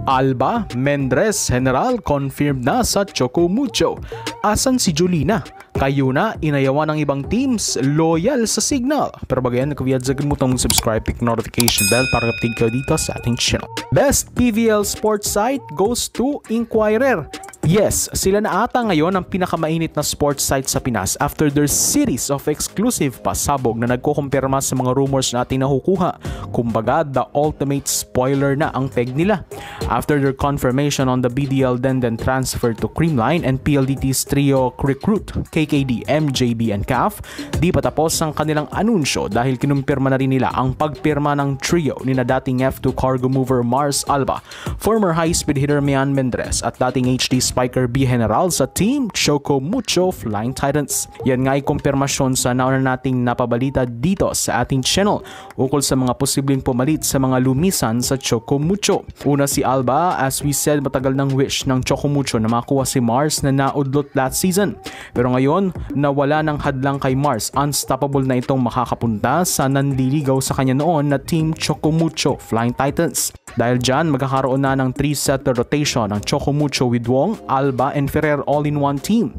Alba, Mendres, General confirmed na sa Choco Mucho. Asan si Jolina? Kayo na inayawan ng ibang teams loyal sa Signal. Pero bagayan, nagkaviyad sa gamutang mag-subscribe, pick notification bell para update kayo dito sa ating channel. Best PVL sports site goes to Inquirer. Yes, sila na ata ngayon ang pinakamainit na sports site sa Pinas after their series of exclusive pasabog na nagkukumpirma sa mga rumors na ating nakukuha. Kumbaga, the ultimate spoiler na ang peg nila. After their confirmation on the BDL then transfer to Creamline and PLDT's trio recruit, KKD, MJB, and CAF, di pa tapos ang kanilang anunsyo dahil kinumpirma na rin nila ang pagpirma ng trio ni na dating F2 cargo mover Mars Alba, former high-speed hitter Mian Mendres at dating HD Spiker B General sa team Choco Mucho Flying Titans. Yan nga ay kumpirmasyon sa nauna nating napabalita dito sa ating channel ukol sa mga posibleng pumalit sa mga lumisan sa Choco Mucho. Una si Alba, as we said, matagal ng wish ng Choco Mucho na makuha si Mars na naudlot last season. Pero ngayon, nawala ng hadlang kay Mars, unstoppable na itong makakapunta sa nanliligaw sa kanya noon na team Choco Mucho Flying Titans. Dahil dyan, magkakaroon na ng 3-setter rotation ng Choco Mucho with Wong, Alba, and Ferrer all-in-one team.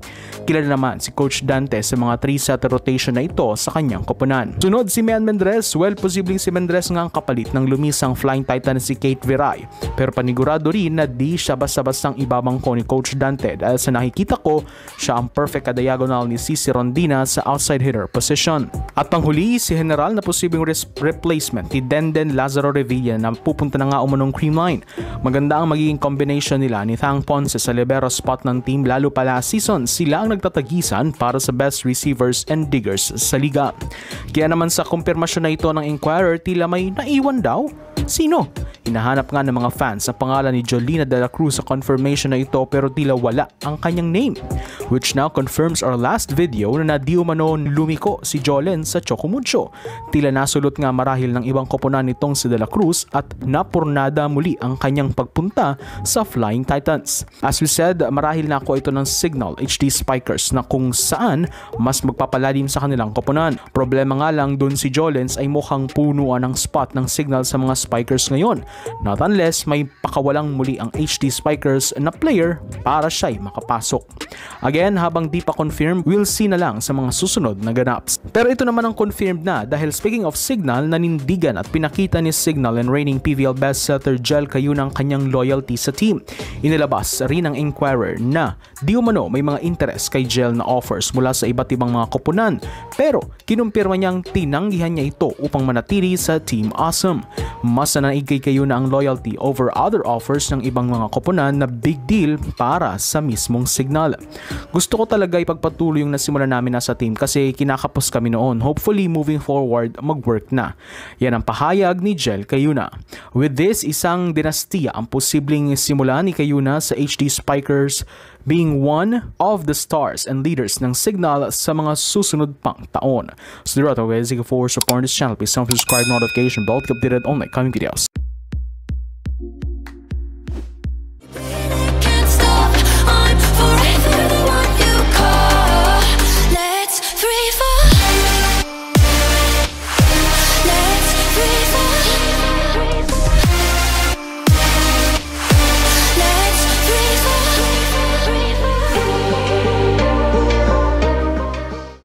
Kilala naman si Coach Dante sa mga 3-setter rotation na ito sa kanyang koponan. Sunod si Mian Mendres. Well, posibleng si Mendres nga ang kapalit ng lumisang Flying Titan si Kate Viray. Pero panigurado rin na di siya basta-bastang ibabangko ni Coach Dante dahil sa nakikita ko, siya ang perfect ka-diagonal ni Cici Rondina sa outside hitter position. At panghuli, si General na posibleng replacement ni Denden Lazaro Revilla na pupunta na nga umunong Creamline. Maganda ang magiging combination nila ni Thang Ponce sa libero spot ng team, lalo pa last season sila ang nagtatagisan para sa best receivers and diggers sa liga. Kaya naman sa kumpirmasyon na ito ng Inquirer, tila may naiwan daw. Sino? Hinahanap nga ng mga fans ang pangalan ni Jolina de la Cruz sa confirmation na ito pero tila wala ang kanyang name, which now confirms our last video na di umano lumiko si Jolen sa Choco Mucho. Tila nasulot nga marahil ng ibang koponan nitong si de la Cruz at napurnada muli ang kanyang pagpunta sa Flying Titans. As we said, marahil na ako ito ng Signal HD Spikers na kung saan mas magpapalalim sa kanilang koponan. Problema nga lang dun si Jolens ay mukhang punuan ng spot ng Signal sa mga Spikers ngayon. Not unless may pakawalang muli ang HD Spikers na player para siya'y makapasok. Again, habang di pa confirmed, we'll see na lang sa mga susunod na ganaps. Pero ito naman ang confirmed na dahil speaking of Signal, nanindigan at pinakita ni Signal and reigning PVL bestseller Jel Cayuna ang kanyang loyalty sa team. Inilabas rin ng Inquirer na di umano may mga interest kay Jel na offers mula sa iba't ibang mga koponan, pero kinumpirma niyang tinanggihan niya ito upang manatili sa Team Awesome. Mas nanaig kay Cayuna ang loyalty over other offers ng ibang mga koponan na big deal para sa mismong Signal. Gusto ko talaga ipagpatuloy yung nasimula namin na sa team kasi kinakapos kami noon. Hopefully moving forward mag-work na. Yan ang pahayag ni Jel Cayuna. With this, isang dinastiya ang posibleng simula ni Cayuna sa HD Spikers, being one of the stars and leaders ng Signal sa mga susunod pang taon. So, for supporting this channel, please subscribe, notification bell to get updated on my coming videos.